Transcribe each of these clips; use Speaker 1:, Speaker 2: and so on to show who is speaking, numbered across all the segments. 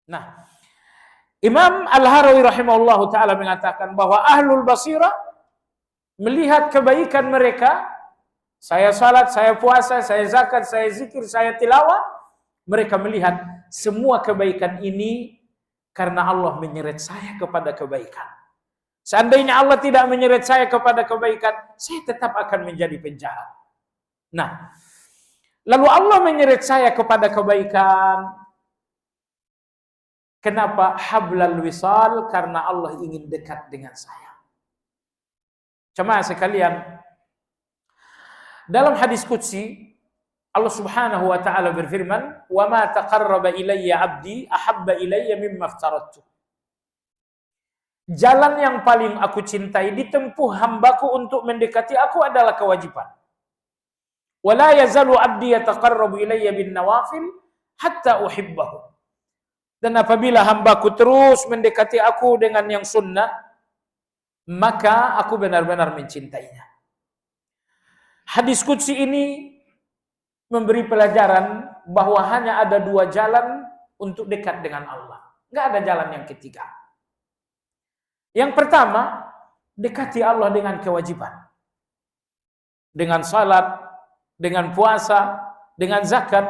Speaker 1: Nah, Imam Al-Harawi rahimahullahu ta'ala mengatakan bahwa ahlul basirah melihat kebaikan mereka, saya salat, saya puasa, saya zakat, saya zikir, saya tilawah, mereka melihat semua kebaikan ini karena Allah menyeret saya kepada kebaikan. Seandainya Allah tidak menyeret saya kepada kebaikan, saya tetap akan menjadi penjahat. Nah, lalu Allah menyeret saya kepada kebaikan. Kenapa? Hablal wisal, karena Allah ingin dekat dengan saya. Jemaah sekalian, dalam hadis qudsi Allah Subhanahu wa taala berfirman, "Wa ma taqarraba ilayya 'abdi ahabba ilayya mimma aftaradtu." Jalan yang paling aku cintai ditempuh hambaku untuk mendekati aku adalah kewajiban. Wala yazalu 'abdi yataqarrabu ilayya bin nawafil hatta uhibbahu. Dan apabila hambaku terus mendekati aku dengan yang sunnah, maka aku benar-benar mencintainya. Hadis qudsi ini memberi pelajaran bahwa hanya ada dua jalan untuk dekat dengan Allah. Enggak ada jalan yang ketiga. Yang pertama, dekati Allah dengan kewajiban. Dengan salat, dengan puasa, dengan zakat.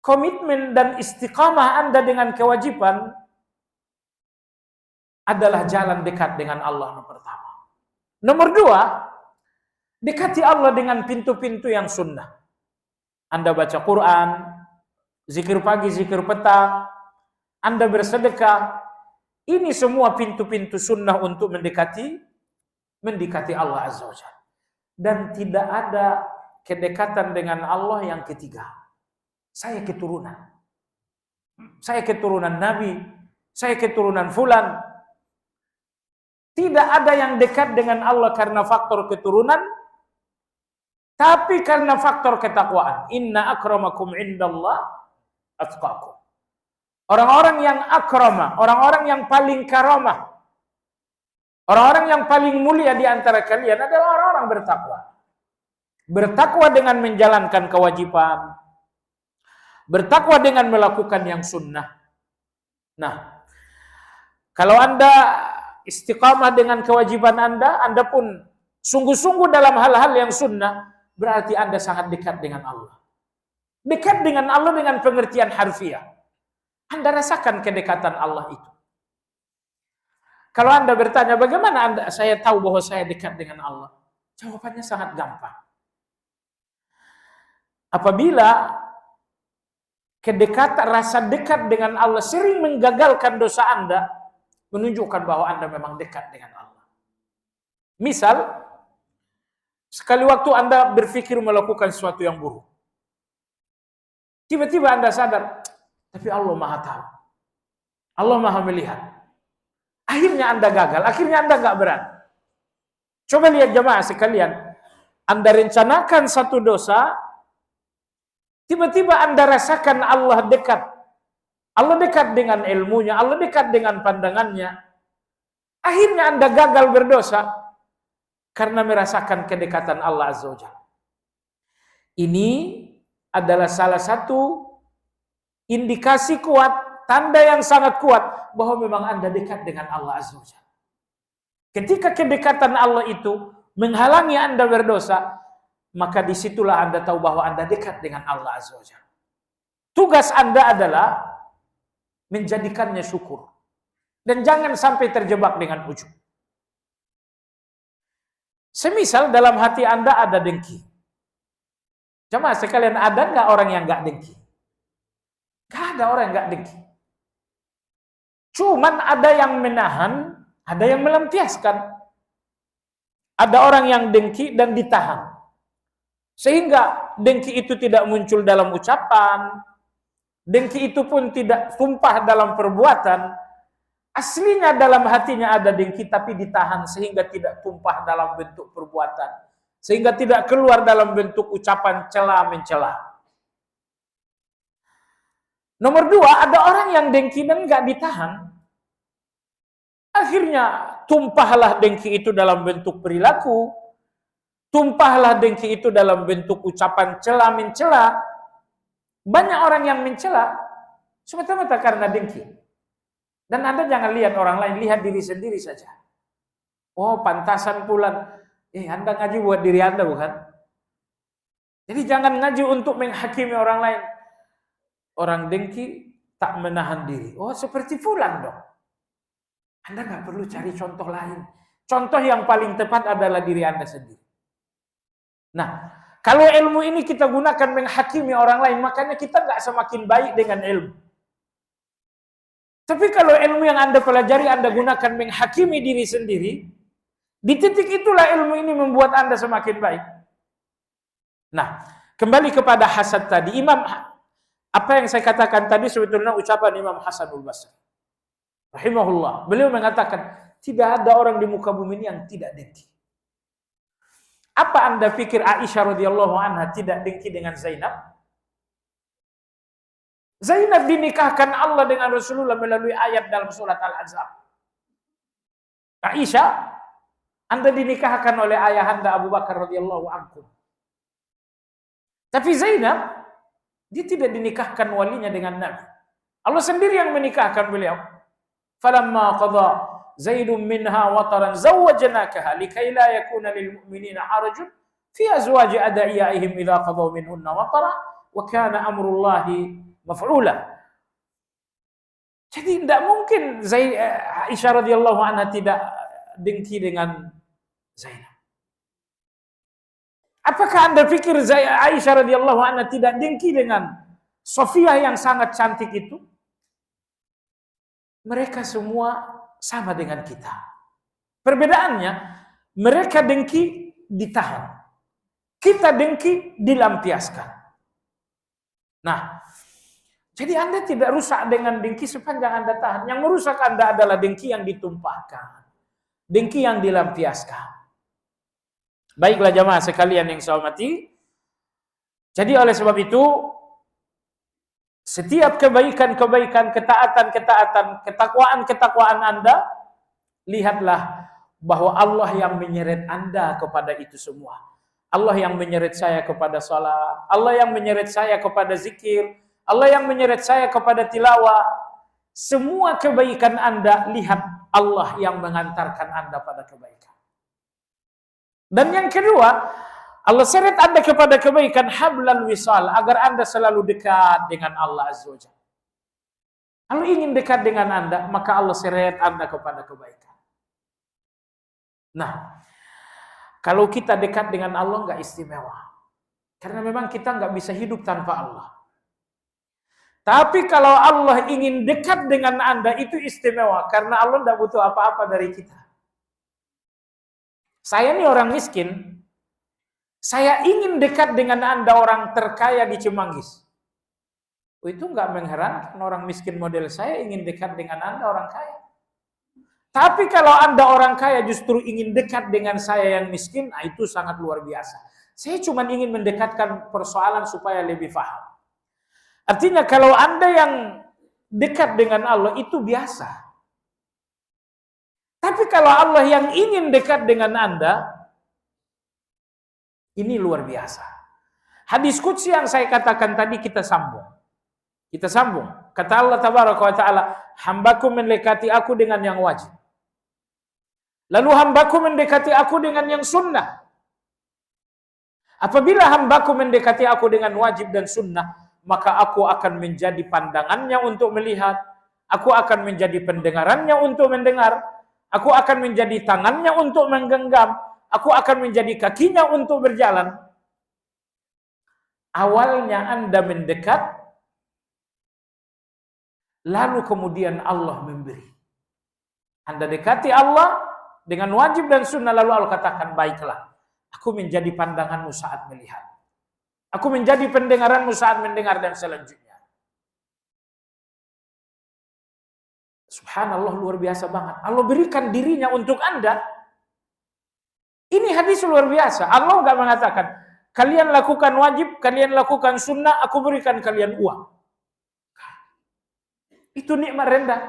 Speaker 1: Komitmen dan istiqamah Anda dengan kewajiban adalah jalan dekat dengan Allah nomor pertama. Nomor dua, dekati Allah dengan pintu-pintu yang sunnah. Anda baca Quran, zikir pagi, zikir petang, Anda bersedekah. Ini semua pintu-pintu sunnah untuk mendekati Allah Azza wa Jalla. Dan tidak ada kedekatan dengan Allah yang ketiga. Saya keturunan. Saya keturunan Nabi. Saya keturunan fulan. Tidak ada yang dekat dengan Allah karena faktor keturunan, tapi karena faktor ketakwaan. Inna akramakum indallah atqakum. Orang-orang yang akrama, orang-orang yang paling karamah, orang-orang yang paling mulia di antara kalian adalah orang-orang bertakwa. Bertakwa dengan menjalankan kewajiban, bertakwa dengan melakukan yang sunnah. Nah, kalau Anda istiqamah dengan kewajiban Anda pun sungguh-sungguh dalam hal-hal yang sunnah, berarti Anda sangat dekat dengan Allah. Dekat dengan Allah dengan pengertian harfiah. Anda rasakan kedekatan Allah itu. Kalau Anda bertanya, bagaimana saya tahu bahwa saya dekat dengan Allah? Jawabannya sangat gampang. Apabila kedekatan, rasa dekat dengan Allah sering menggagalkan dosa Anda, menunjukkan bahwa Anda memang dekat dengan Allah. Misal, sekali waktu Anda berpikir melakukan sesuatu yang buruk. Tiba-tiba Anda sadar, tapi Allah Maha tahu. Allah Maha melihat. Akhirnya Anda gagal, akhirnya Anda nggak berani. Coba lihat jemaah sekalian, Anda rencanakan satu dosa, tiba-tiba Anda rasakan Allah dekat. Allah dekat dengan ilmunya, Allah dekat dengan pandangannya. Akhirnya Anda gagal berdosa karena merasakan kedekatan Allah Azza wa Jalla. Ini adalah salah satu indikasi kuat, tanda yang sangat kuat bahwa memang Anda dekat dengan Allah Azza wa Jalla. Ketika kedekatan Allah itu menghalangi Anda berdosa, maka disitulah Anda tahu bahwa Anda dekat dengan Allah Azza wa Jalla. Tugas Anda adalah menjadikannya syukur. Dan jangan sampai terjebak dengan ujub. Semisal dalam hati Anda ada dengki. Jemaah sekalian, ada nggak orang yang nggak dengki? Gak ada orang yang gak dengki. Cuman ada yang menahan, ada yang melampiaskan. Ada orang yang dengki dan ditahan. Sehingga dengki itu tidak muncul dalam ucapan. Dengki itu pun tidak tumpah dalam perbuatan. Aslinya dalam hatinya ada dengki tapi ditahan sehingga tidak tumpah dalam bentuk perbuatan. Sehingga tidak keluar dalam bentuk ucapan cela-mencela. Nomor dua, ada orang yang dengki dan nggak ditahan. Akhirnya tumpahlah dengki itu dalam bentuk perilaku, tumpahlah dengki itu dalam bentuk ucapan cela-mencela. Banyak orang yang mencela, Semata-mata karena dengki. Dan Anda jangan lihat orang lain, lihat diri sendiri saja. Oh, pantasan pulan. Anda ngaji buat diri Anda, bukan? Jadi jangan ngaji untuk menghakimi orang lain. Orang dengki tak menahan diri. Oh, seperti fulan dong. Anda nggak perlu cari contoh lain. Contoh yang paling tepat adalah diri Anda sendiri. Nah, kalau ilmu ini kita gunakan menghakimi orang lain, makanya kita nggak semakin baik dengan ilmu. Tapi kalau ilmu yang Anda pelajari, Anda gunakan menghakimi diri sendiri, di titik itulah ilmu ini membuat Anda semakin baik. Nah, kembali kepada hasad tadi, apa yang saya katakan tadi sebetulnya ucapan Imam Hasanul Basri rahimahullah. Beliau mengatakan, tidak ada orang di muka bumi ini yang tidak dengki. Apa Anda pikir Aisyah radhiyallahu anha tidak dengki dengan Zainab? Zainab dinikahkan Allah dengan Rasulullah melalui ayat dalam surat Al-Ahzab. Aisyah, Anda dinikahkan oleh ayahanda Abu Bakar radhiyallahu anhu. Tapi Zainab, dia tidak dinikahkan walinya dengan Nabi. Allah sendiri yang menikahkan beliau. Falamma qadha Zaidun minha wataran zawwajnakaha likai la yakuna lil mu'minina harajun fi azwaji adaiyaihim idza qadaw minhunna watara wa kana amrullahi maf'ula. Jadi tidak mungkin Aisyah radhiyallahu anha tidak dengki dengan Zainab. Apakah Anda pikir Aisyah radhiyallahu anha tidak dengki dengan Sofia yang sangat cantik itu? Mereka semua sama dengan kita. Perbedaannya, mereka dengki ditahan. Kita dengki dilampiaskan. Nah, jadi Anda tidak rusak dengan dengki sepanjang Anda tahan. Yang merusak Anda adalah dengki yang ditumpahkan. Dengki yang dilampiaskan. Baiklah jamaah sekalian yang saya hormati. Jadi oleh sebab itu, setiap kebaikan-kebaikan, ketaatan-ketaatan, ketakwaan-ketakwaan Anda, lihatlah bahwa Allah yang menyeret Anda kepada itu semua. Allah yang menyeret saya kepada salat, Allah yang menyeret saya kepada zikir, Allah yang menyeret saya kepada tilawah. Semua kebaikan Anda, lihat Allah yang mengantarkan Anda pada kebaikan. Dan yang kedua, Allah seret Anda kepada kebaikan hablal wisal agar Anda selalu dekat dengan Allah Azza wa Jalla. Kalau ingin dekat dengan Anda, maka Allah seret Anda kepada kebaikan. Nah, kalau kita dekat dengan Allah nggak istimewa. Karena memang kita nggak bisa hidup tanpa Allah. Tapi kalau Allah ingin dekat dengan Anda, itu istimewa. Karena Allah nggak butuh apa-apa dari kita. Saya ini orang miskin. Saya ingin dekat dengan Anda orang terkaya di Cimanggis. Itu nggak mengherankan, orang miskin model saya ingin dekat dengan Anda orang kaya. Tapi kalau Anda orang kaya justru ingin dekat dengan saya yang miskin, nah itu sangat luar biasa. Saya cuma ingin mendekatkan persoalan supaya lebih paham. Artinya kalau Anda yang dekat dengan Allah itu biasa. Tapi kalau Allah yang ingin dekat dengan Anda, ini luar biasa. Hadis qudsi yang saya katakan tadi kita sambung. Kita sambung. Kata Allah tabaraka wa ta'ala, hambaku mendekati aku dengan yang wajib. Lalu hambaku mendekati aku dengan yang sunnah. Apabila hambaku mendekati aku dengan wajib dan sunnah, maka aku akan menjadi pandangannya untuk melihat. Aku akan menjadi pendengarannya untuk mendengar. Aku akan menjadi tangannya untuk menggenggam. Aku akan menjadi kakinya untuk berjalan. Awalnya Anda mendekat, lalu kemudian Allah memberi. Anda dekati Allah dengan wajib dan sunnah, lalu Allah katakan, baiklah, aku menjadi pandanganmu saat melihat. Aku menjadi pendengaranmu saat mendengar dan selanjutnya. Subhanallah, luar biasa banget. Allah berikan dirinya untuk Anda. Ini hadis luar biasa. Allah enggak mengatakan, kalian lakukan wajib, kalian lakukan sunnah, aku berikan kalian uang. Itu nikmat rendah.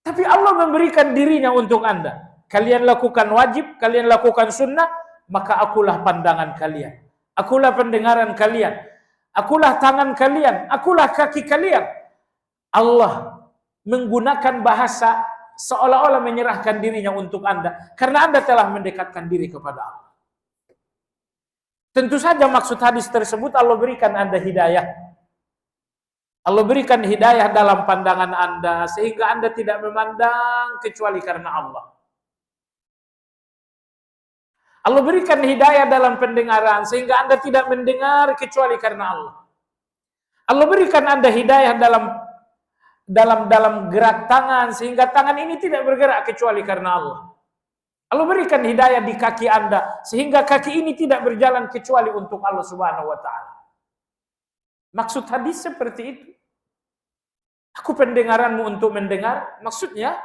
Speaker 1: Tapi Allah memberikan dirinya untuk Anda. Kalian lakukan wajib, kalian lakukan sunnah, maka akulah pandangan kalian. Akulah pendengaran kalian. Akulah tangan kalian. Akulah kaki kalian. Allah menggunakan bahasa seolah-olah menyerahkan dirinya untuk Anda karena Anda telah mendekatkan diri kepada Allah. Tentu saja maksud hadis tersebut Allah berikan Anda hidayah. Allah berikan hidayah dalam pandangan Anda sehingga Anda tidak memandang kecuali karena Allah. Allah berikan hidayah dalam pendengaran sehingga Anda tidak mendengar kecuali karena Allah. Allah berikan Anda hidayah dalam gerak tangan sehingga tangan ini tidak bergerak kecuali karena Allah. Allah berikan hidayah di kaki Anda sehingga kaki ini tidak berjalan kecuali untuk Allah Subhanahu wa taala. Maksud hadis seperti itu. Aku pendengaranmu untuk mendengar, maksudnya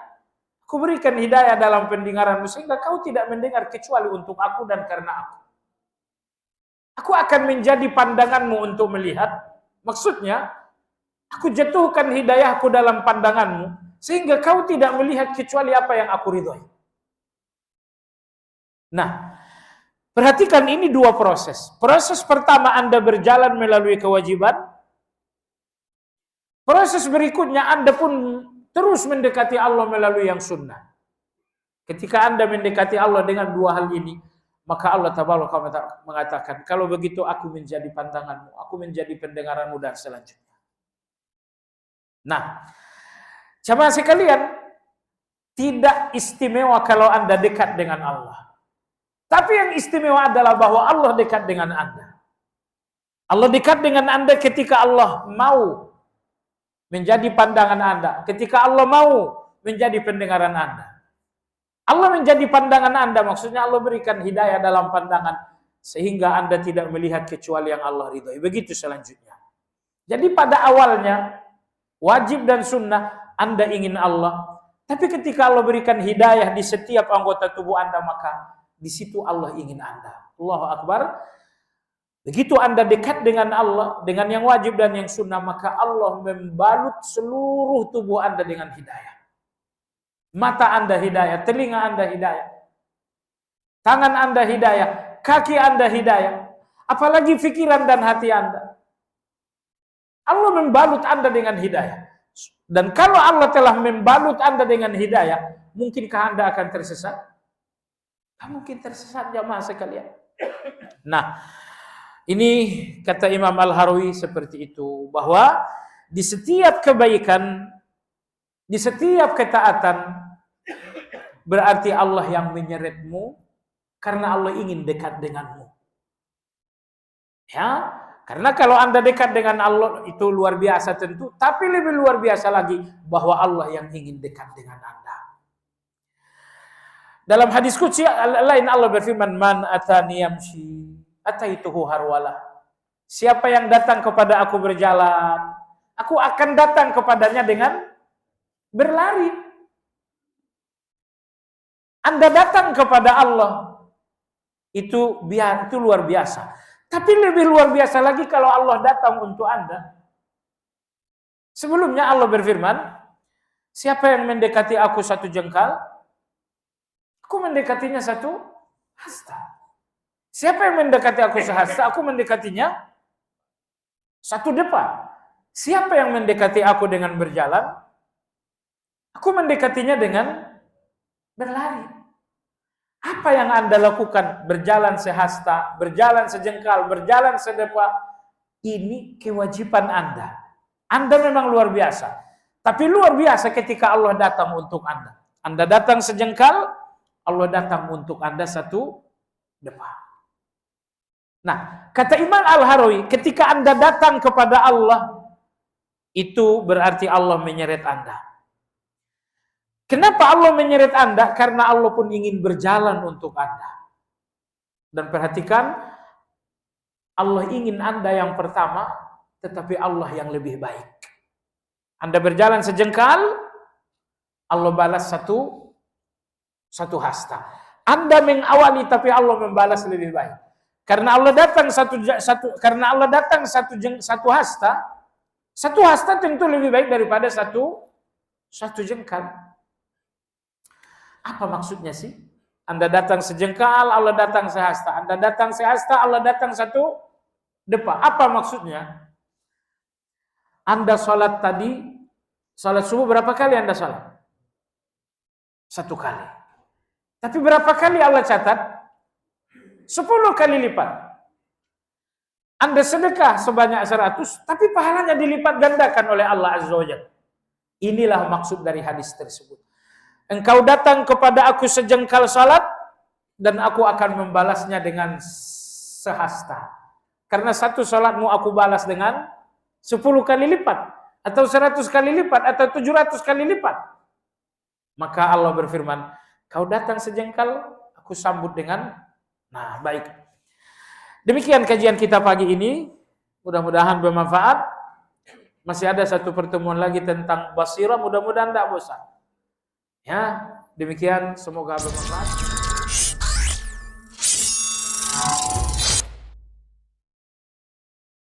Speaker 1: aku berikan hidayah dalam pendengaranmu sehingga kau tidak mendengar kecuali untuk aku dan karena aku. Aku akan menjadi pandanganmu untuk melihat, maksudnya aku jatuhkan hidayahku dalam pandanganmu sehingga kau tidak melihat kecuali apa yang aku ridhoi. Nah, perhatikan ini dua proses. Proses pertama Anda berjalan melalui kewajiban. Proses berikutnya Anda pun terus mendekati Allah melalui yang sunnah. Ketika Anda mendekati Allah dengan dua hal ini, maka Allah Tabaraka wa Ta'ala mengatakan, kalau begitu aku menjadi pandanganmu, aku menjadi pendengaranmu dan selanjutnya. Nah, jamaah sekalian, tidak istimewa kalau Anda dekat dengan Allah. Tapi yang istimewa adalah bahwa Allah dekat dengan Anda. Allah dekat dengan Anda ketika Allah mau menjadi pandangan Anda. Ketika Allah mau menjadi pendengaran Anda. Allah menjadi pandangan Anda, maksudnya Allah berikan hidayah dalam pandangan. Sehingga Anda tidak melihat kecuali yang Allah ridhoi. Begitu selanjutnya. Jadi pada awalnya, wajib dan sunnah, Anda ingin Allah. Tapi ketika Allah berikan hidayah di setiap anggota tubuh Anda, maka di situ Allah ingin Anda. Allahu Akbar. Begitu Anda dekat dengan Allah, dengan yang wajib dan yang sunnah, maka Allah membalut seluruh tubuh Anda dengan hidayah. Mata Anda hidayah, telinga Anda hidayah, tangan Anda hidayah, kaki Anda hidayah, apalagi pikiran dan hati Anda. Allah membalut Anda dengan hidayah. Dan kalau Allah telah membalut Anda dengan hidayah, mungkinkah Anda akan tersesat? Mungkin tersesat jamaah sekalian. Nah, ini kata Imam Al-Harawi seperti itu, bahwa di setiap kebaikan, di setiap ketaatan, berarti Allah yang menyeretmu karena Allah ingin dekat denganmu. Ya, karena kalau Anda dekat dengan Allah itu luar biasa tentu, tapi lebih luar biasa lagi bahwa Allah yang ingin dekat dengan Anda. Dalam hadis qudsi lain Allah berfirman, "Man atani yamshi, ataituhu harwala." Siapa yang datang kepada aku berjalan, aku akan datang kepadanya dengan berlari. Anda datang kepada Allah, itu luar biasa. Tapi lebih luar biasa lagi kalau Allah datang untuk Anda. Sebelumnya Allah berfirman, siapa yang mendekati aku satu jengkal, aku mendekatinya satu hasta. Siapa yang mendekati aku sehasta, aku mendekatinya satu depa. Siapa yang mendekati aku dengan berjalan, aku mendekatinya dengan berlari. Apa yang Anda lakukan? Berjalan sehasta, berjalan sejengkal, berjalan sedepa. Ini kewajiban Anda. Anda memang luar biasa. Tapi luar biasa ketika Allah datang untuk Anda. Anda datang sejengkal, Allah datang untuk Anda satu depan. Nah, kata Imam Al-Harawi, ketika Anda datang kepada Allah, itu berarti Allah menyeret Anda. Kenapa Allah menyeret Anda? Karena Allah pun ingin berjalan untuk Anda. Dan perhatikan, Allah ingin Anda yang pertama, tetapi Allah yang lebih baik. Anda berjalan sejengkal, Allah balas satu hasta. Anda mengawali tapi Allah membalas lebih baik. Karena Allah datang satu hasta tentu lebih baik daripada satu jengkal. Apa maksudnya sih? Anda datang sejengkal, Allah datang sehasta. Anda datang sehasta, Allah datang satu depa. Apa maksudnya? Anda sholat tadi Salat subuh berapa kali Anda salat? 1 kali. Tapi berapa kali Allah catat? 10 kali lipat. Anda sedekah sebanyak 100, tapi pahalanya dilipat gandakan oleh Allah Azza wa Jalla. Inilah maksud dari hadis tersebut. Engkau datang kepada aku sejengkal salat, dan aku akan membalasnya dengan sehasta. Karena satu salatmu aku balas dengan 10 kali lipat, atau 100 kali lipat, atau 700 kali lipat. Maka Allah berfirman, kau datang sejengkal, aku sambut dengan, nah baik. Demikian kajian kita pagi ini, mudah-mudahan bermanfaat. Masih ada satu pertemuan lagi tentang basirah, mudah-mudahan tidak bosan. Ya, demikian, semoga bermanfaat.